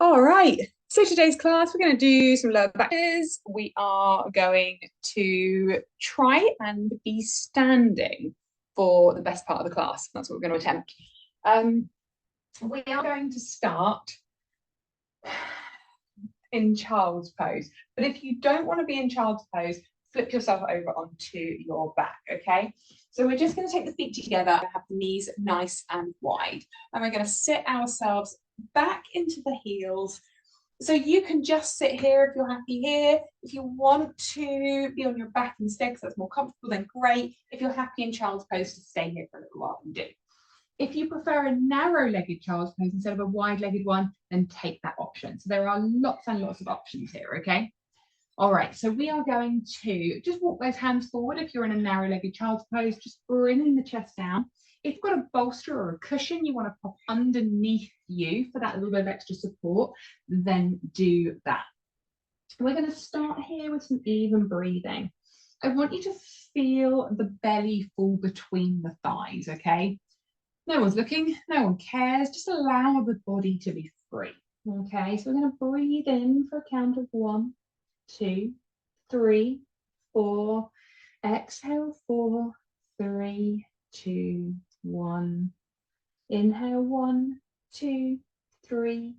All right. So today's class, we're going to do some lower back. We are going to try and be standing for the best part of the class. That's what we're going to attempt. We are going to start in child's pose. But if you don't want to be in child's pose, flip yourself over onto your back, okay? So we're just going to take the feet together and have the knees nice and wide. And we're going to sit ourselves back into the heels. So you can just sit here if you're happy here. If you want to be on your back instead, because that's more comfortable, then great. If you're happy in child's pose, to stay here for a little while, and do. If you prefer a narrow-legged child's pose instead of a wide-legged one, then take that option. So there are lots and lots of options here, okay? All right, so we are going to just walk those hands forward. If you're in a narrow-legged child's pose, just bringing the chest down. If you've got a bolster or a cushion you want to pop underneath you for that little bit of extra support, then do that. We're going to start here with some even breathing. I want you to feel the belly fall between the thighs, okay? No one's looking, no one cares. Just allow the body to be free, okay? So we're going to breathe in for a count of 1, 2, 3, 4. Exhale, 4, 3, 2, 1. Inhale, 1, 2, 3,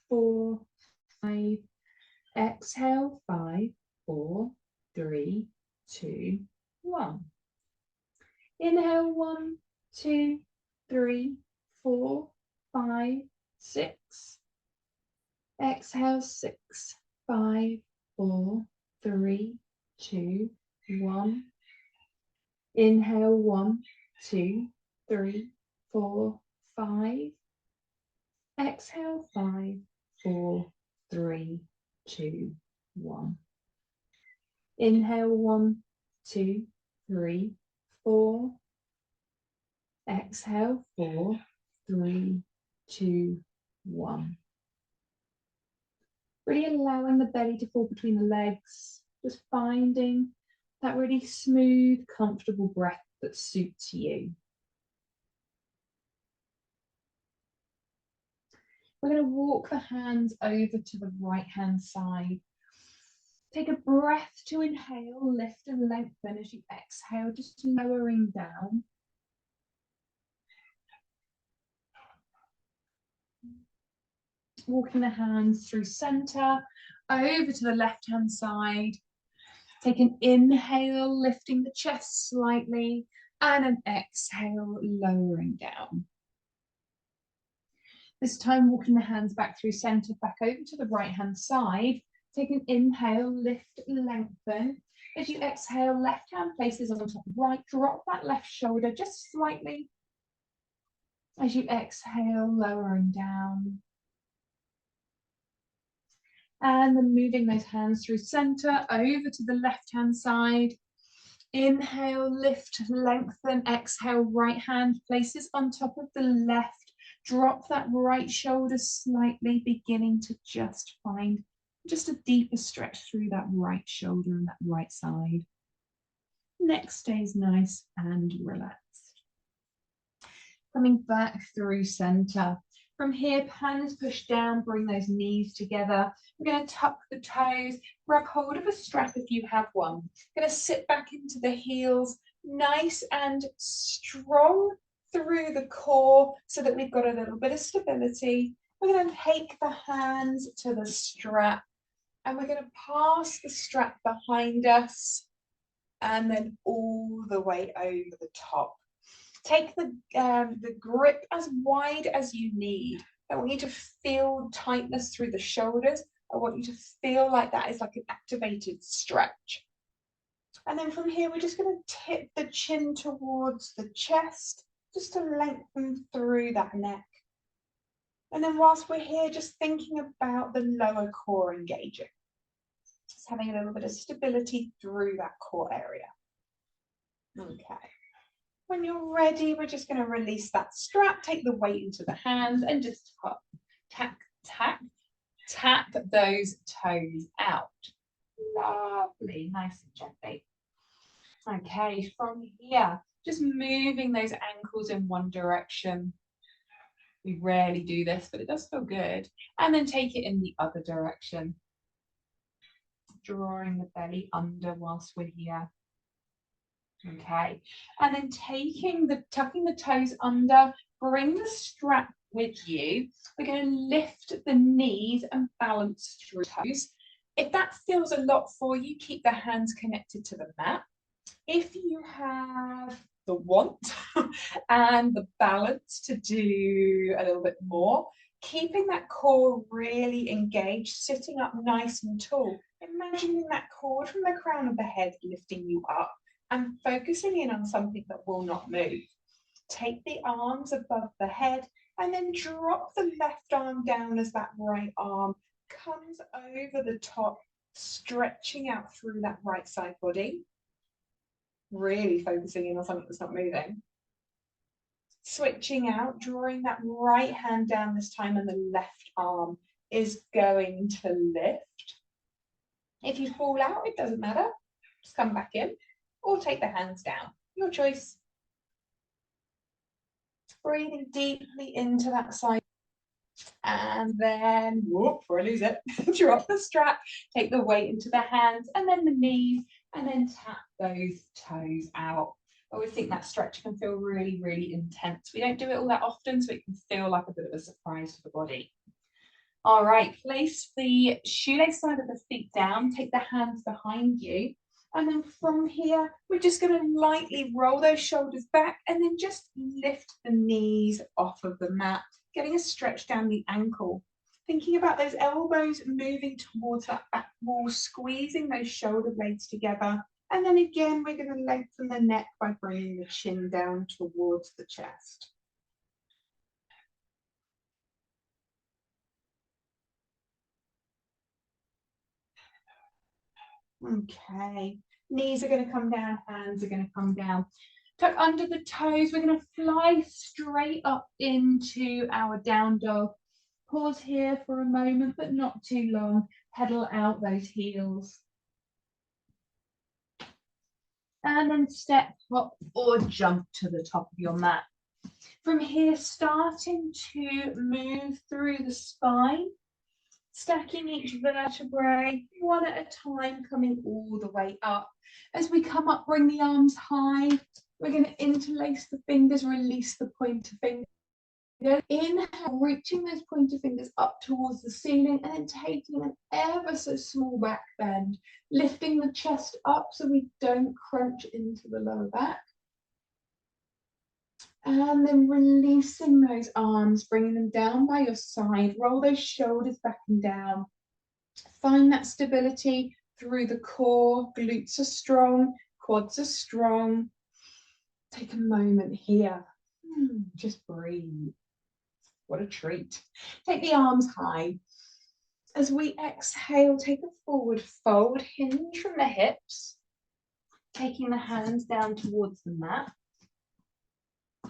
4, 5. Exhale, 5, 4, 3, 2, 1. Inhale, 1, 2, 3, 4, 5, 6. Exhale, 6, 5, 4, 3, 2, 1. Inhale, 1, 2, 3, 4, 5. Exhale, 5, 4, 3, 2, 1. Inhale, 1, 2, 3, 4. Exhale, 4, 3, 2, 1. Really allowing the belly to fall between the legs, just finding that really smooth, comfortable breath that suits you. We're going to walk the hands over to the right-hand side. Take a breath to inhale, lift and lengthen as you exhale, just lowering down. Walking the hands through center, over to the left-hand side. Take an inhale, lifting the chest slightly, and an exhale, lowering down. This time, walking the hands back through center, back over to the right-hand side. Take an inhale, lift, lengthen. As you exhale, left hand places on top of right. Drop that left shoulder just slightly. As you exhale, lowering down. And then moving those hands through center, over to the left-hand side. Inhale, lift, lengthen. Exhale, right hand places on top of the left. Drop that right shoulder slightly, beginning to just find just a deeper stretch through that right shoulder and that right side. Neck stays nice and relaxed. Coming back through center. From here, hands push down, bring those knees together. We're going to tuck the toes, grab hold of a strap if you have one. Going to sit back into the heels, nice and strong through the core so that we've got a little bit of stability. We're going to take the hands to the strap and we're going to pass the strap behind us and then all the way over the top. Take the grip as wide as you need. I want you to feel tightness through the shoulders. I want you to feel like that is like an activated stretch. And then from here, we're just going to tip the chin towards the chest, just to lengthen through that neck. And then whilst we're here, just thinking about the lower core engaging. Just having a little bit of stability through that core area. Okay. When you're ready, we're just going to release that strap, take the weight into the hands and just tap, tap, tap those toes out. Lovely, nice and gently. Okay, from here, just moving those ankles in one direction. We rarely do this, but it does feel good. And then take it in the other direction, drawing the belly under whilst we're here. Okay, and then tucking the toes under, bring the strap with you. We're going to lift the knees and balance through toes. If that feels a lot for you, keep the hands connected to the mat. If you have the want and the balance to do a little bit more, keeping that core really engaged, sitting up nice and tall, imagining that cord from the crown of the head lifting you up and focusing in on something that will not move. Take the arms above the head and then drop the left arm down as that right arm comes over the top, stretching out through that right side body. Really focusing in on something that's not moving. Switching out, drawing that right hand down this time, and the left arm is going to lift. If you fall out, it doesn't matter. Just come back in or take the hands down. Your choice. Breathing deeply into that side. And then, whoop, before I lose it, drop the strap, take the weight into the hands and then the knees, and then tap those toes out. I always think that stretch can feel really, really intense. We don't do it all that often, so it can feel like a bit of a surprise for the body. All right, place the shoelace side of the feet down, take the hands behind you. And then from here, we're just going to lightly roll those shoulders back and then just lift the knees off of the mat, getting a stretch down the ankle. Thinking about those elbows moving towards that back wall, squeezing those shoulder blades together. And then again, we're going to lengthen the neck by bringing the chin down towards the chest. Okay, knees are going to come down, hands are going to come down. Tuck under the toes, we're going to fly straight up into our down dog. Pause here for a moment, but not too long. Pedal out those heels. And then step, hop, or jump to the top of your mat. From here, starting to move through the spine, stacking each vertebrae one at a time, coming all the way up. As we come up, bring the arms high. We're going to interlace the fingers, release the pointer finger. Inhale, reaching those pointer fingers up towards the ceiling and then taking an ever so small back bend, lifting the chest up so we don't crunch into the lower back. And then releasing those arms, bringing them down by your side, roll those shoulders back and down. Find that stability through the core, glutes are strong, quads are strong. Take a moment here, just breathe. What a treat. Take the arms high. As we exhale, take a forward fold, hinge from the hips, taking the hands down towards the mat.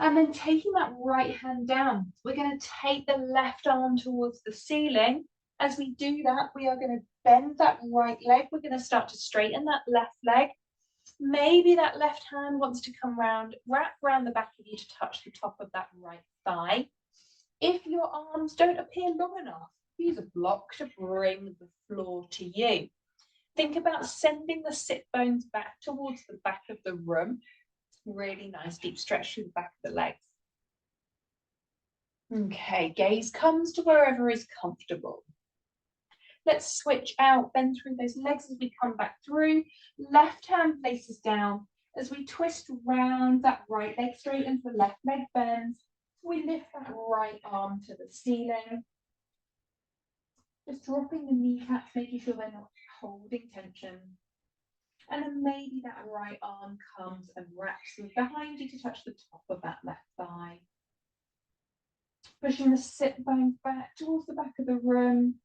And then taking that right hand down, we're going to take the left arm towards the ceiling. As we do that, we are going to bend that right leg. We're going to start to straighten that left leg. Maybe that left hand wants to come round, wrap around the back of you to touch the top of that right thigh. If your arms don't appear long enough, use a block to bring the floor to you. Think about sending the sit bones back towards the back of the room. Really nice deep stretch through the back of the legs. Okay, gaze comes to wherever is comfortable. Let's switch out, bend through those legs as we come back through. Left hand places down. As we twist round, that right leg straightens, the left leg bends. We lift that right arm to the ceiling. Just dropping the kneecaps, making sure they're not holding tension. And then maybe that right arm comes and wraps behind you to touch the top of that left thigh. Pushing the sit bones back towards the back of the room.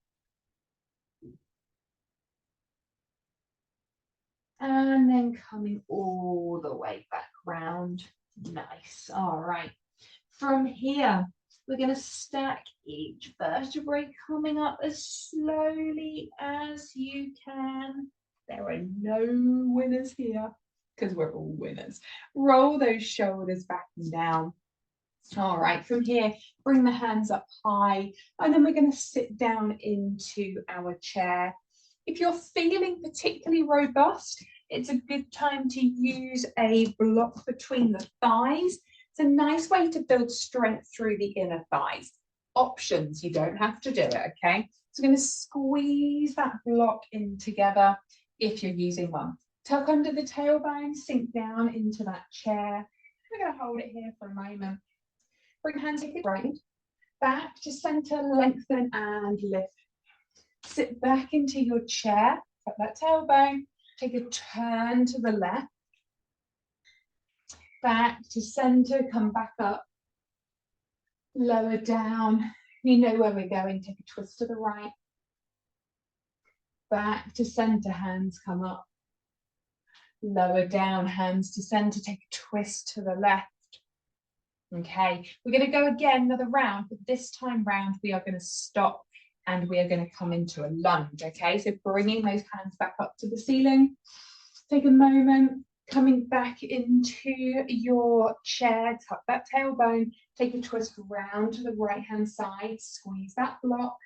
And then coming all the way back round. Nice. All right. From here, we're going to stack each vertebrae coming up as slowly as you can. There are no winners here because we're all winners. Roll those shoulders back and down. All right, from here, bring the hands up high, and then we're going to sit down into our chair. If you're feeling particularly robust, it's a good time to use a block between the thighs. It's a nice way to build strength through the inner thighs. Options, you don't have to do it, okay? So we're going to squeeze that block in together if you're using one. Tuck under the tailbone, sink down into that chair. We're going to hold it here for a moment. Bring hands to the right, back to center, lengthen and lift. Sit back into your chair, tuck that tailbone, take a turn to the left, back to center, come back up, lower down. You know where we're going, take a twist to the right, back to center, hands come up, lower down, hands to center, take a twist to the left. Okay, we're going to go again another round, but this time round we are going to stop and we are going to come into a lunge. Okay, so bringing those hands back up to the ceiling. Take a moment, coming back into your chair, tuck that tailbone, take a twist round to the right hand side, squeeze that block.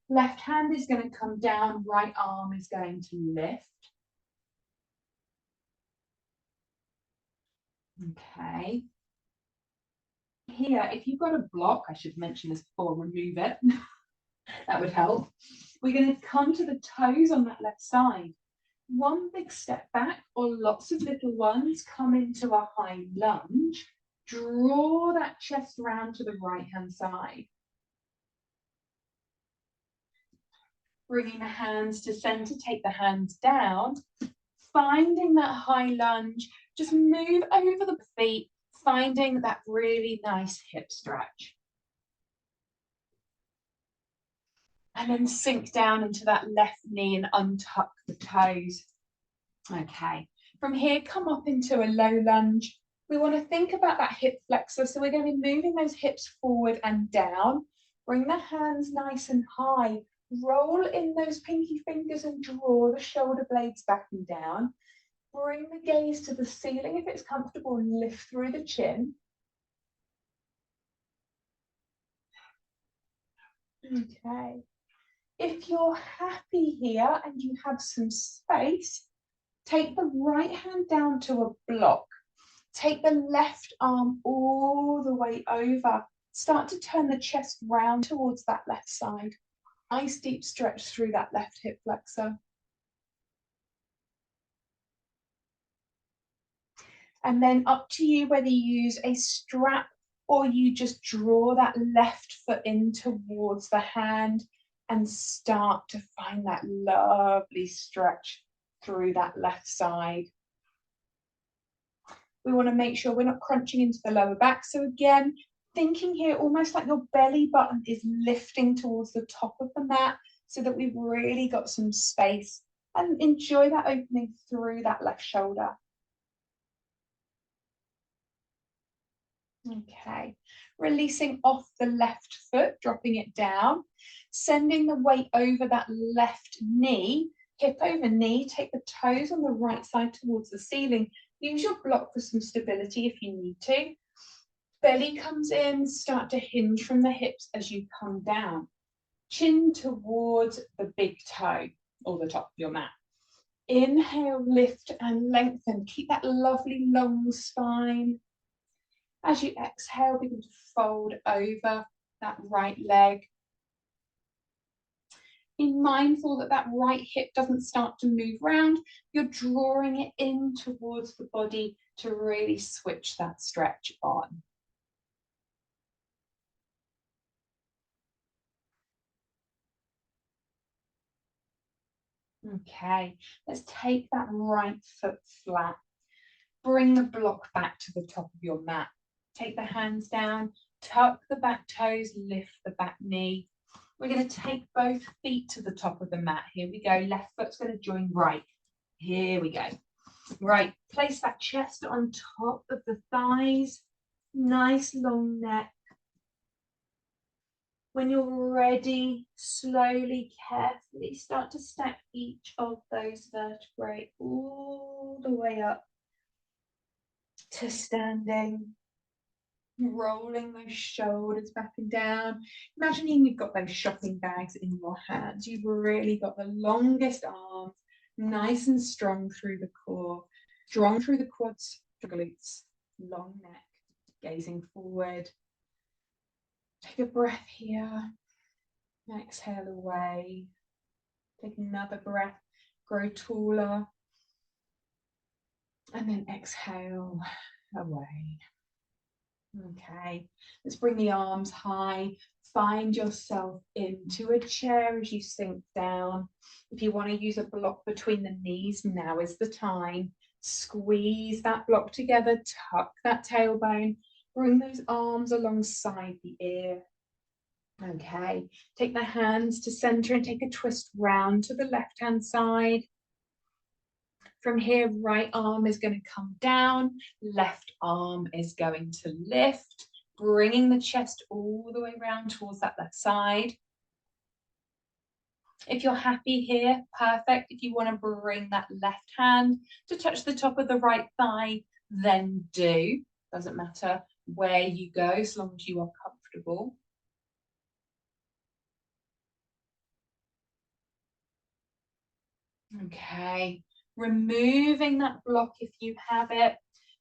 Left hand is going to come down, right arm is going to lift. Okay. Here, if you've got a block, I should mention this before, remove it. That would help. We're going to come to the toes on that left side. One big step back or lots of little ones, come into a high lunge. Draw that chest round to the right hand side. Bringing the hands to center, take the hands down. Finding that high lunge, just move over the feet, finding that really nice hip stretch. And then sink down into that left knee and untuck the toes. Okay, from here, come up into a low lunge. We want to think about that hip flexor. So we're going to be moving those hips forward and down. Bring the hands nice and high. Roll in those pinky fingers and draw the shoulder blades back and down. Bring the gaze to the ceiling if it's comfortable and lift through the chin. Okay. If you're happy here and you have some space, take the right hand down to a block. Take the left arm all the way over. Start to turn the chest round towards that left side. Nice deep stretch through that left hip flexor. And then up to you whether you use a strap or you just draw that left foot in towards the hand and start to find that lovely stretch through that left side. We want to make sure we're not crunching into the lower back. So again, thinking here almost like your belly button is lifting towards the top of the mat so that we've really got some space, and enjoy that opening through that left shoulder. Okay, releasing off the left foot, dropping it down, sending the weight over that left knee, hip over knee, take the toes on the right side towards the ceiling. Use your block for some stability if you need to. Belly comes in, start to hinge from the hips as you come down. Chin towards the big toe or the top of your mat. Inhale, lift and lengthen. Keep that lovely long spine. As you exhale, begin to fold over that right leg. Be mindful that that right hip doesn't start to move round. You're drawing it in towards the body to really switch that stretch on. Okay, let's take that right foot flat. Bring the block back to the top of your mat. Take the hands down, tuck the back toes, lift the back knee. We're going to take both feet to the top of the mat. Here we go. Left foot's going to join right. Here we go. Right, place that chest on top of the thighs. Nice long neck. When you're ready, slowly, carefully start to stack each of those vertebrae all the way up to standing. Rolling those shoulders back and down. Imagining you've got those shopping bags in your hands. You've really got the longest arms, nice and strong through the core, strong through the quads, glutes, long neck, gazing forward. Take a breath here. Exhale away. Take another breath. Grow taller. And then exhale away. Okay, let's bring the arms high. Find yourself into a chair as you sink down. If you want to use a block between the knees, now is the time. Squeeze that block together, tuck that tailbone, bring those arms alongside the ear. Okay, take the hands to center and take a twist round to the left-hand side. From here, right arm is going to come down, left arm is going to lift, bringing the chest all the way around towards that left side. If you're happy here, perfect. If you want to bring that left hand to touch the top of the right thigh, then do. Doesn't matter where you go, as long as you are comfortable. Okay, removing that block if you have it,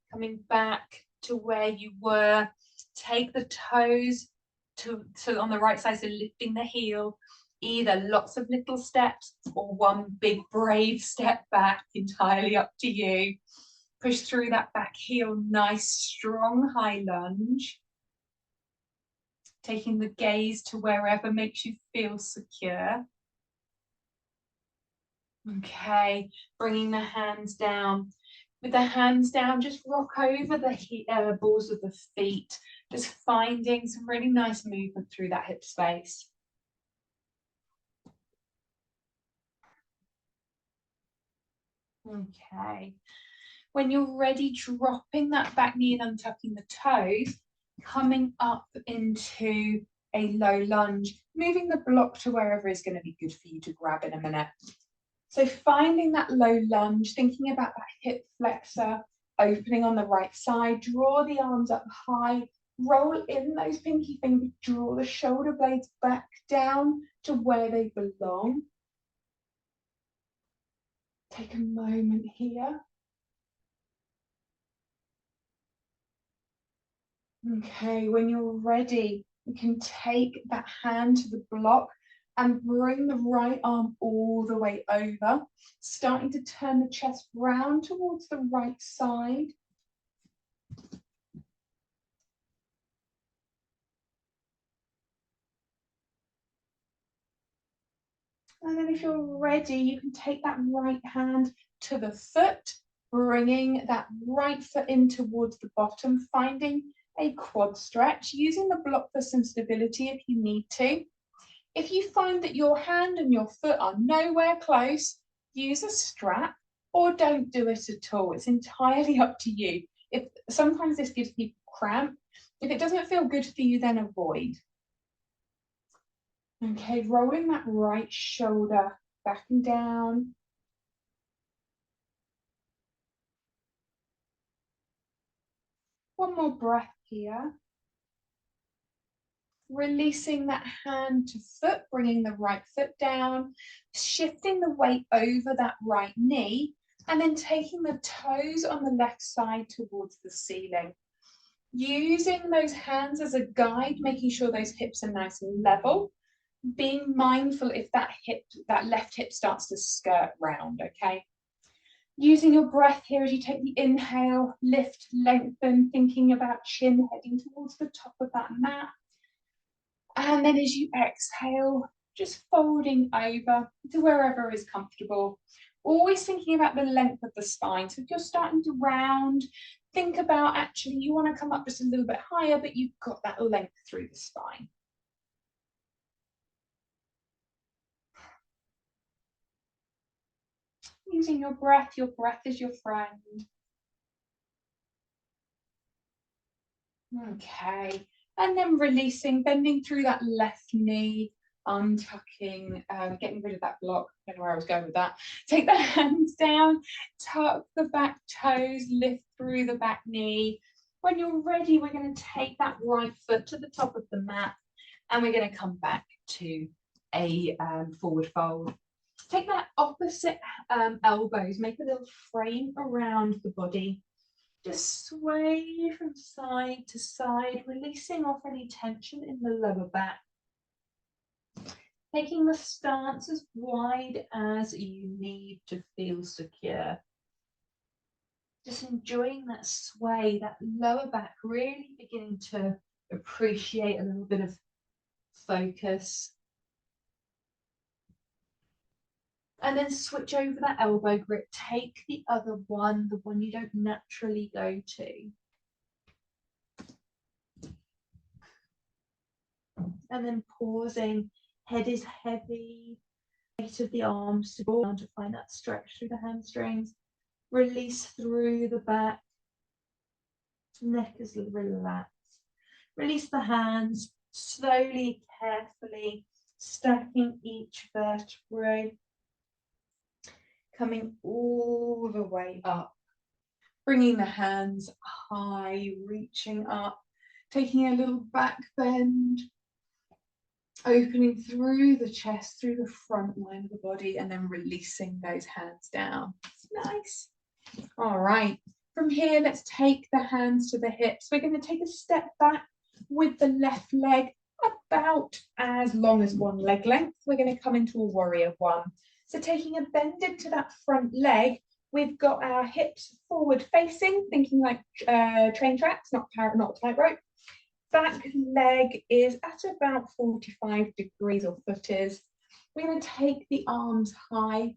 coming back to where you were. Take the toes to on the right side, so lifting the heel, either lots of little steps or one big brave step back, entirely up to you. Push through that back heel, nice strong high lunge. Taking the gaze to wherever makes you feel secure. Okay, bringing the hands down. With the hands down, just rock over the balls of the feet, just finding some really nice movement through that hip space. Okay, when you're ready, dropping that back knee and untucking the toes, coming up into a low lunge, moving the block to wherever is going to be good for you to grab in a minute. So finding that low lunge, thinking about that hip flexor, opening on the right side, draw the arms up high, roll in those pinky fingers, draw the shoulder blades back down to where they belong. Take a moment here. Okay, when you're ready, you can take that hand to the block and bring the right arm all the way over, starting to turn the chest round towards the right side. And then if you're ready, you can take that right hand to the foot, bringing that right foot in towards the bottom, finding a quad stretch, using the block for some stability if you need to. If you find that your hand and your foot are nowhere close, use a strap or don't do it at all. It's entirely up to you. If sometimes this gives people cramp. If it doesn't feel good for you, then avoid. Okay, rolling that right shoulder back and down. One more breath here. Releasing that hand to foot, bringing the right foot down, shifting the weight over that right knee, and then taking the toes on the left side towards the ceiling. Using those hands as a guide, making sure those hips are nice and level. Being mindful if that left hip starts to skirt round, okay? Using your breath here as you take the inhale, lift, lengthen, thinking about chin heading towards the top of that mat. And then as you exhale, just folding over to wherever is comfortable. Always thinking about the length of the spine. So if you're starting to round, think about actually you want to come up just a little bit higher, but you've got that length through the spine. Using your breath is your friend. Okay, and then releasing, bending through that left knee, untucking, getting rid of that block. I don't know where I was going with that. Take the hands down, tuck the back toes, lift through the back knee. When you're ready, we're going to take that right foot to the top of the mat and we're going to come back to a forward fold. Take that opposite elbows, make a little frame around the body. Just sway from side to side, releasing off any tension in the lower back. Taking the stance as wide as you need to feel secure. Just enjoying that sway, that lower back, really beginning to appreciate a little bit of focus. And then switch over that elbow grip. Take the other one, the one you don't naturally go to. And then pausing, head is heavy, weight of the arms to go down to find that stretch through the hamstrings. Release through the back, neck is relaxed. Release the hands, slowly, carefully, stacking each vertebrae. Coming all the way up, bringing the hands high, reaching up, taking a little back bend, opening through the chest, through the front line of the body, and then releasing those hands down. Nice. All right, from here, let's take the hands to the hips. We're going to take a step back with the left leg about as long as one leg length. We're going to come into a warrior one. So taking a bend into that front leg, we've got our hips forward facing, thinking like train tracks, not tightrope. Back leg is at about 45 degrees or foot is. We're going to take the arms high.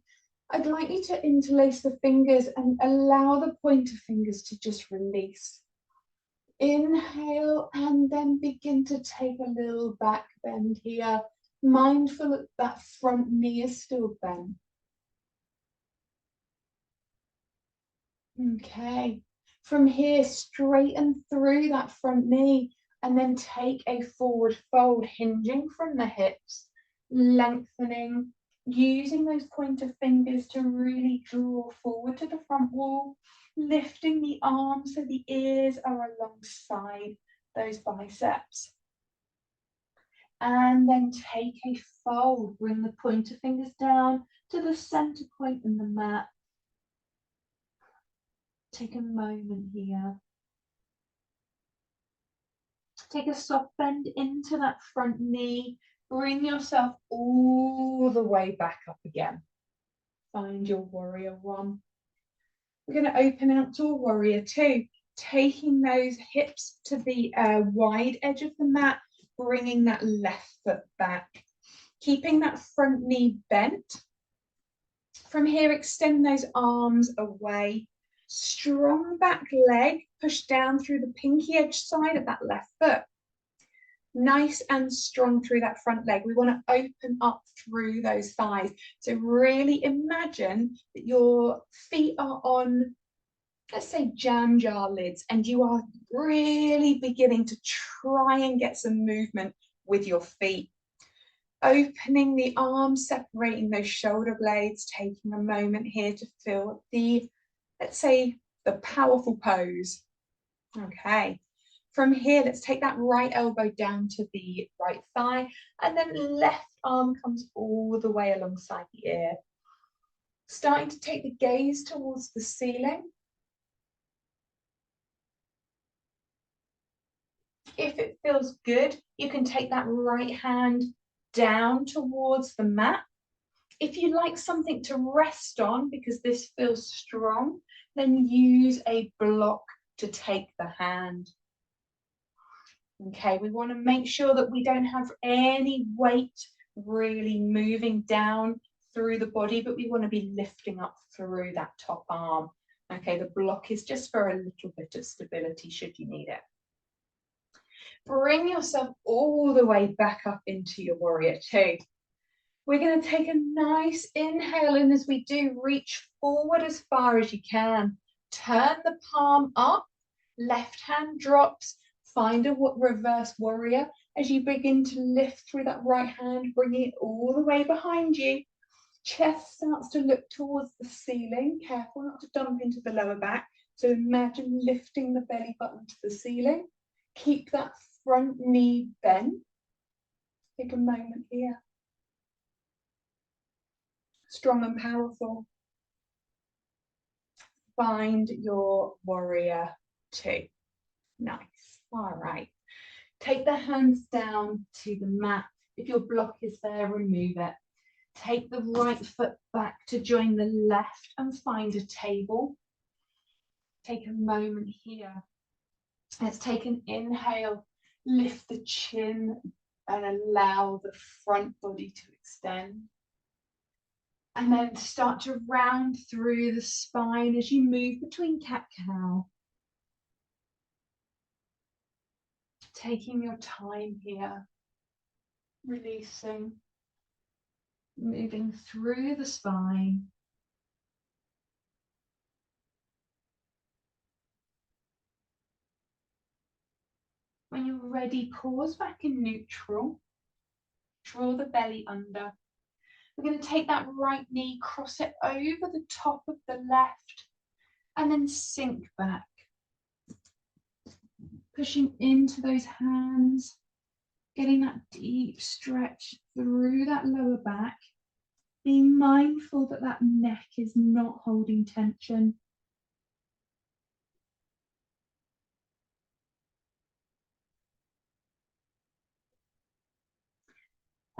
I'd like you to interlace the fingers and allow the pointer fingers to just release. Inhale and then begin to take a little back bend here. Mindful that that front knee is still bent. Okay, from here, straighten through that front knee and then take a forward fold, hinging from the hips, lengthening, using those pointer fingers to really draw forward to the front wall, lifting the arms so the ears are alongside those biceps. And then take a fold, bring the pointer fingers down to the center point in the mat. Take a moment here. Take a soft bend into that front knee. Bring yourself all the way back up again. Find your warrior one. We're going to open out to a warrior two, taking those hips to the wide edge of the mat, bringing that left foot back, keeping that front knee bent. From here, extend those arms away. Strong back leg, push down through the pinky edge side of that left foot. Nice and strong through that front leg. We want to open up through those thighs. So really imagine that your feet are on, let's say, jam jar lids, and you are really beginning to try and get some movement with your feet. Opening the arms, separating those shoulder blades, taking a moment here to feel the, let's say, the powerful pose. Okay. From here, let's take that right elbow down to the right thigh, and then left arm comes all the way alongside the ear. Starting to take the gaze towards the ceiling. If it feels good, you can take that right hand down towards the mat. If you like something to rest on because this feels strong, then use a block to take the hand. Okay, we want to make sure that we don't have any weight really moving down through the body, but we want to be lifting up through that top arm. Okay, the block is just for a little bit of stability should you need it. Bring yourself all the way back up into your warrior two. We're going to take a nice inhale, and as we do, reach forward as far as you can. Turn the palm up, left hand drops. Find a reverse warrior as you begin to lift through that right hand, bringing it all the way behind you. Chest starts to look towards the ceiling. Careful not to dump into the lower back. So imagine lifting the belly button to the ceiling. Keep that front knee bent. Take a moment here. Strong and powerful. Find your warrior two. Nice. All right. Take the hands down to the mat. If your block is there, remove it. Take the right foot back to join the left and find a table. Take a moment here. Let's take an inhale. Lift the chin and allow the front body to extend. And then start to round through the spine as you move between cat-cow. Taking your time here, releasing, moving through the spine. When you're ready, pause back in neutral. Draw the belly under. We're going to take that right knee, cross it over the top of the left, and then sink back. Pushing into those hands, getting that deep stretch through that lower back. Being mindful that that neck is not holding tension.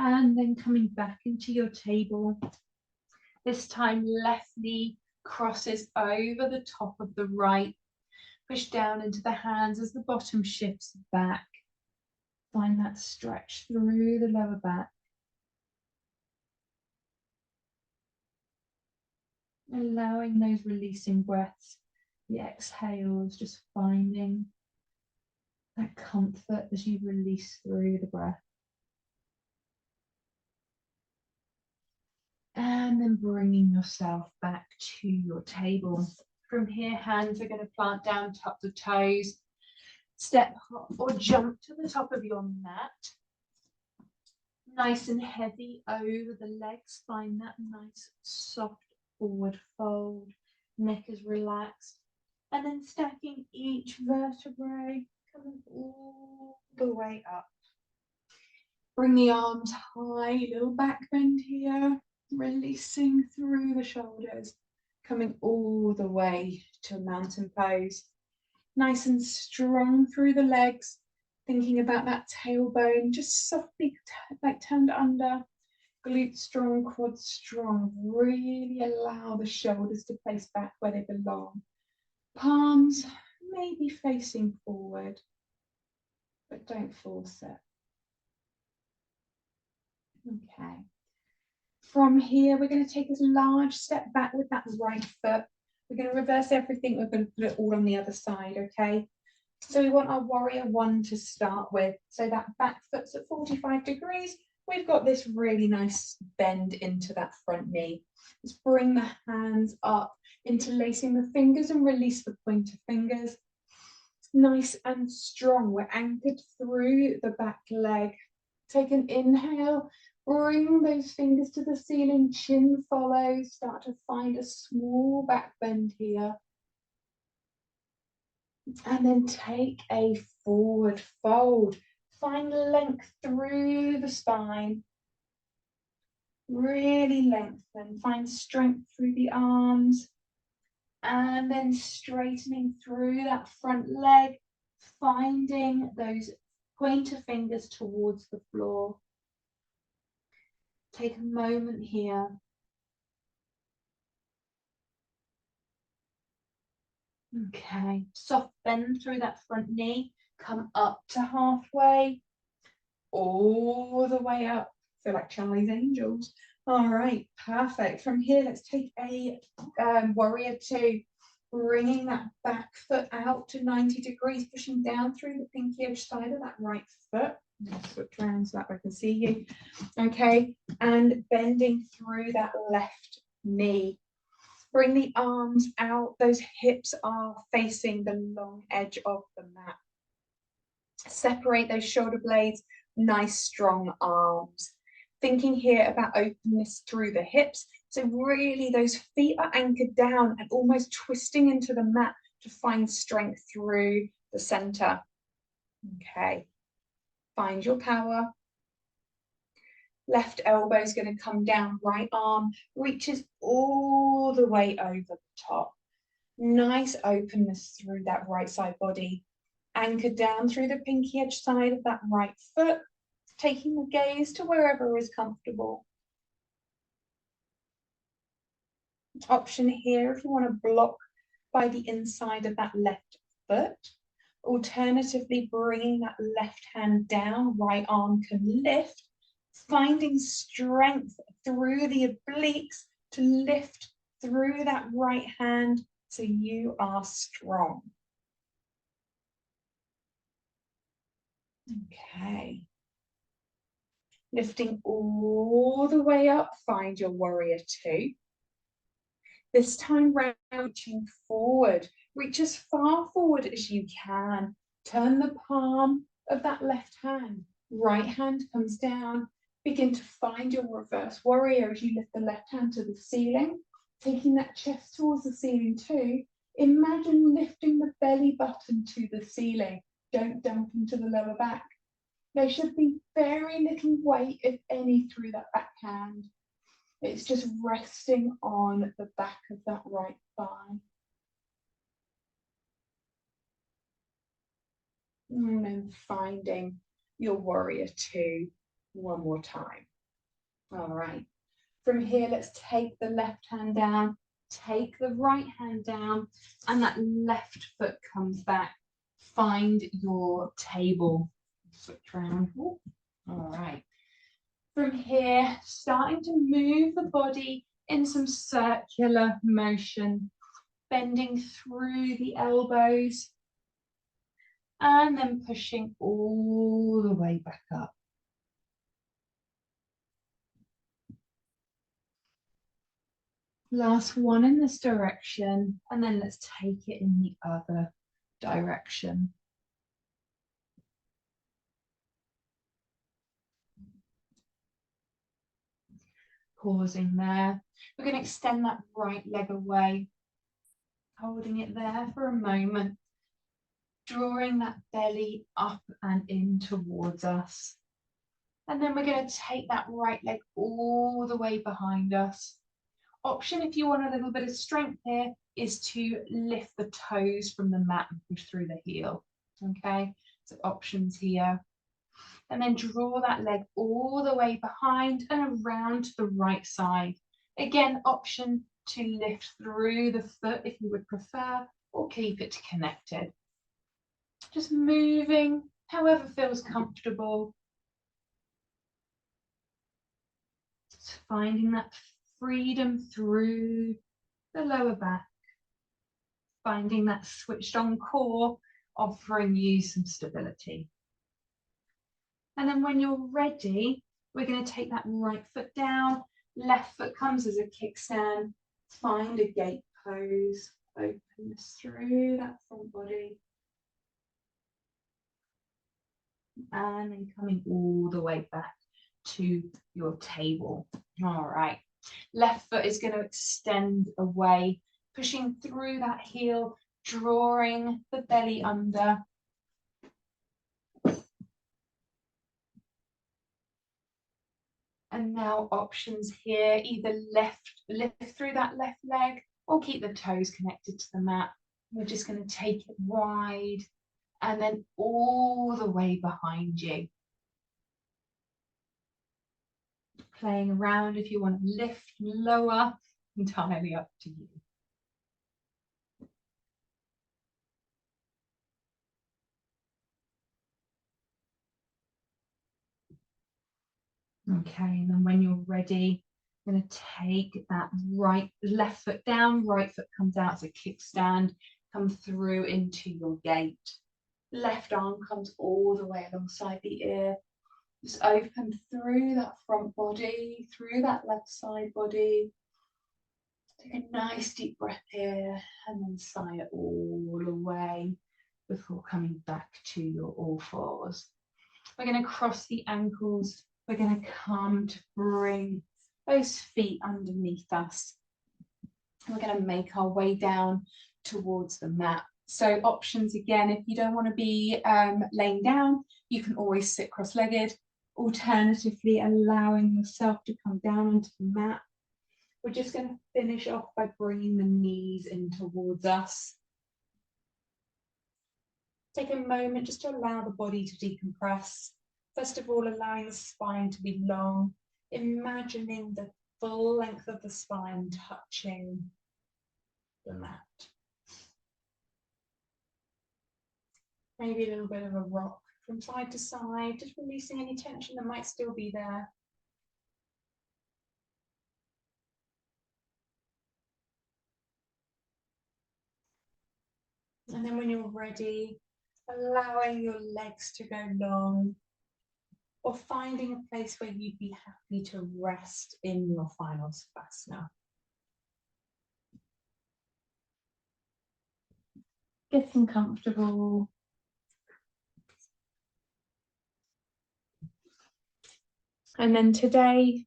And then coming back into your table. This time left knee crosses over the top of the right. Push down into the hands as the bottom shifts back. Find that stretch through the lower back. Allowing those releasing breaths, the exhales, just finding that comfort as you release through the breath. And then bringing yourself back to your table. From here, hands are going to plant down, tuck the toes, step hop or jump to the top of your mat. Nice and heavy over the legs. Find that nice, soft forward fold. Neck is relaxed. And then stacking each vertebrae, coming all the way up. Bring the arms high, little back bend here. Releasing through the shoulders, coming all the way to a mountain pose. Nice and strong through the legs, thinking about that tailbone, just softly like turned under, glutes strong, quads strong. Really allow the shoulders to place back where they belong. Palms maybe facing forward, but don't force it. Okay. From here, we're going to take this large step back with that right foot. We're going to reverse everything. We're going to put it all on the other side, okay? So we want our warrior one to start with. So that back foot's at 45 degrees. We've got this really nice bend into that front knee. Let's bring the hands up, interlacing the fingers and release the pointer fingers. Nice and strong. We're anchored through the back leg. Take an inhale. Bring those fingers to the ceiling, chin follows, start to find a small back bend here. And then take a forward fold. Find length through the spine. Really lengthen, find strength through the arms. And then straightening through that front leg, finding those pointer fingers towards the floor. Take a moment here. Okay, soft bend through that front knee. Come up to halfway, all the way up. Feel like Charlie's Angels. All right, perfect. From here, let's take a warrior two. Bringing that back foot out to 90 degrees, pushing down through the pinky-edge side of that right foot. Switch around so that I can see you. Okay, and bending through that left knee. Bring the arms out. Those hips are facing the long edge of the mat. Separate those shoulder blades. Nice, strong arms. Thinking here about openness through the hips. So really those feet are anchored down and almost twisting into the mat to to find strength through the center. Okay, find your power. Left elbow is going to come down, right arm reaches all the way over the top. Nice openness through that right side body. Anchor down through the pinky edge side of that right foot, taking the gaze to wherever is comfortable. Option here if you want to block by the inside of that left foot. Alternatively, bringing that left hand down, right arm can lift, finding strength through the obliques to lift through that right hand so you are strong. Okay. Lifting all the way up, find your warrior two. This time round, reaching forward. Reach as far forward as you can. Turn the palm of that left hand. Right hand comes down. Begin to find your reverse warrior as you lift the left hand to the ceiling. Taking that chest towards the ceiling too. Imagine lifting the belly button to the ceiling. Don't dump into the lower back. There should be very little weight, if any, through that back hand. It's just resting on the back of that right thigh. And then finding your warrior two one more time. All right. From here, let's take the left hand down, take the right hand down, and that left foot comes back. Find your table. Switch around. Ooh. All right. From here, starting to move the body in some circular motion, bending through the elbows, and then pushing all the way back up. Last one in this direction, and then let's take it in the other direction. Pausing there. We're going to extend that right leg away, holding it there for a moment, drawing that belly up and in towards us. And then we're going to take that right leg all the way behind us. Option, if you want a little bit of strength here, is to lift the toes from the mat and push through the heel. Okay, so options here. And then draw that leg all the way behind and around to the right side. Again, option to lift through the foot if you would prefer, or keep it connected. Just moving however feels comfortable. Just finding that freedom through the lower back. Finding that switched on core, offering you some stability. And then when you're ready, we're going to take that right foot down, left foot comes as a kickstand, find a gate pose, openness through that front body. And then coming all the way back to your table. All right, left foot is going to extend away, pushing through that heel, drawing the belly under. And now options here, either lift through that left leg or keep the toes connected to the mat. We're just going to take it wide and then all the way behind you. Playing around if you want to lift, lower, entirely up to you. Okay, and then when you're ready, I'm going to take that left foot down, right foot comes out as a kickstand, come through into your gate. Left arm comes all the way alongside the ear. Just open through that front body, through that left side body. Take a nice deep breath here and then sigh it all away before coming back to your all fours. We're going to cross the ankles. We're going to come to bring those feet underneath us. We're going to make our way down towards the mat. So options again, if you don't want to be laying down, you can always sit cross-legged. Alternatively, allowing yourself to come down onto the mat. We're just going to finish off by bringing the knees in towards us. Take a moment just to allow the body to decompress. First of all, allowing the spine to be long, imagining the full length of the spine touching the mat. Maybe a little bit of a rock from side to side, just releasing any tension that might still be there. And then when you're ready, allowing your legs to go long, or finding a place where you'd be happy to rest in your final savasana. Getting comfortable. And then today,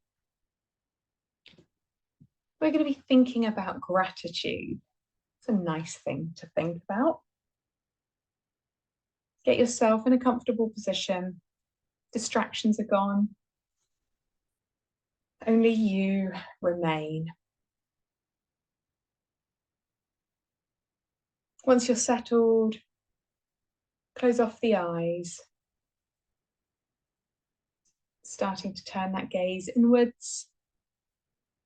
we're going to be thinking about gratitude. It's a nice thing to think about. Get yourself in a comfortable position. Distractions are gone. Only you remain. Once you're settled, close off the eyes. Starting to turn that gaze inwards.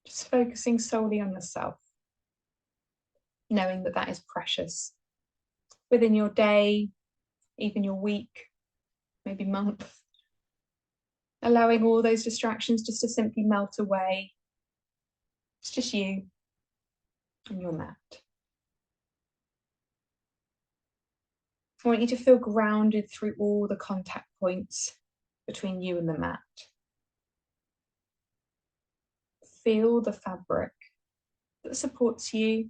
Just focusing solely on yourself. Knowing that that is precious. Within your day, even your week, maybe month. Allowing all those distractions just to simply melt away. It's just you and your mat. I want you to feel grounded through all the contact points between you and the mat. Feel the fabric that supports you,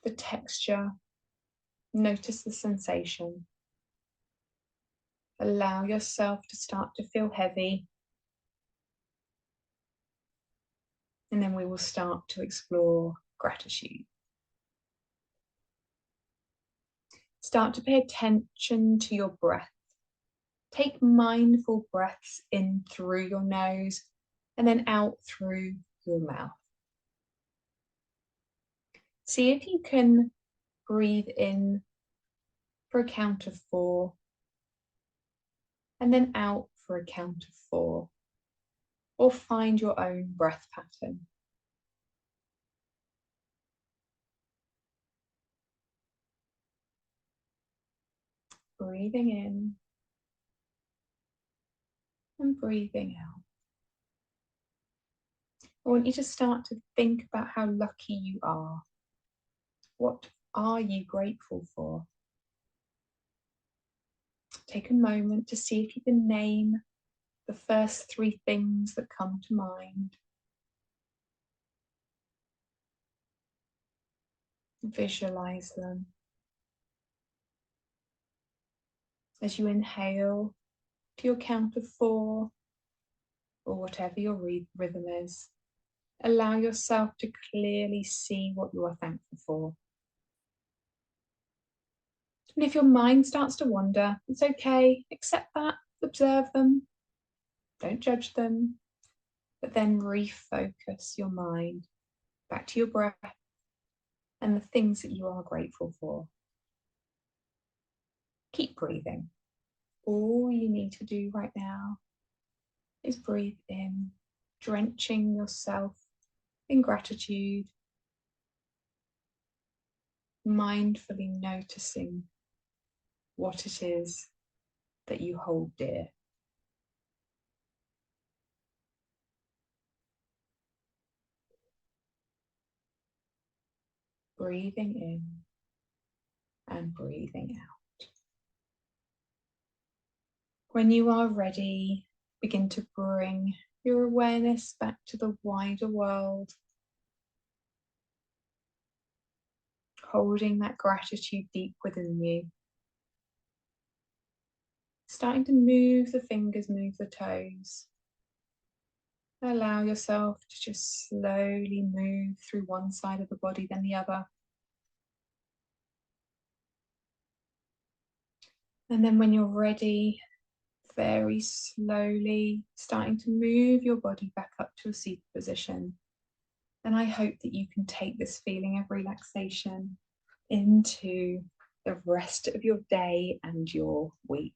the texture. Notice the sensation. Allow yourself to start to feel heavy. And then we will start to explore gratitude. Start to pay attention to your breath. Take mindful breaths in through your nose and then out through your mouth. See if you can breathe in for a count of 4 and then out for a count of 4, or find your own breath pattern. Breathing in and breathing out. I want you to start to think about how lucky you are. What are you grateful for? Take a moment to see if you can name the first 3 things that come to mind. Visualize them. As you inhale to your count of 4, or whatever your rhythm is, allow yourself to clearly see what you are thankful for. And if your mind starts to wander, it's okay, accept that, observe them, don't judge them, but then refocus your mind back to your breath and the things that you are grateful for. Keep breathing. All you need to do right now is breathe in, drenching yourself in gratitude, mindfully noticing what it is that you hold dear. Breathing in and breathing out. When you are ready, begin to bring your awareness back to the wider world, holding that gratitude deep within you. Starting to move the fingers, move the toes. Allow yourself to just slowly move through one side of the body, then the other. And then when you're ready, very slowly starting to move your body back up to a seated position. And I hope that you can take this feeling of relaxation into the rest of your day and your week.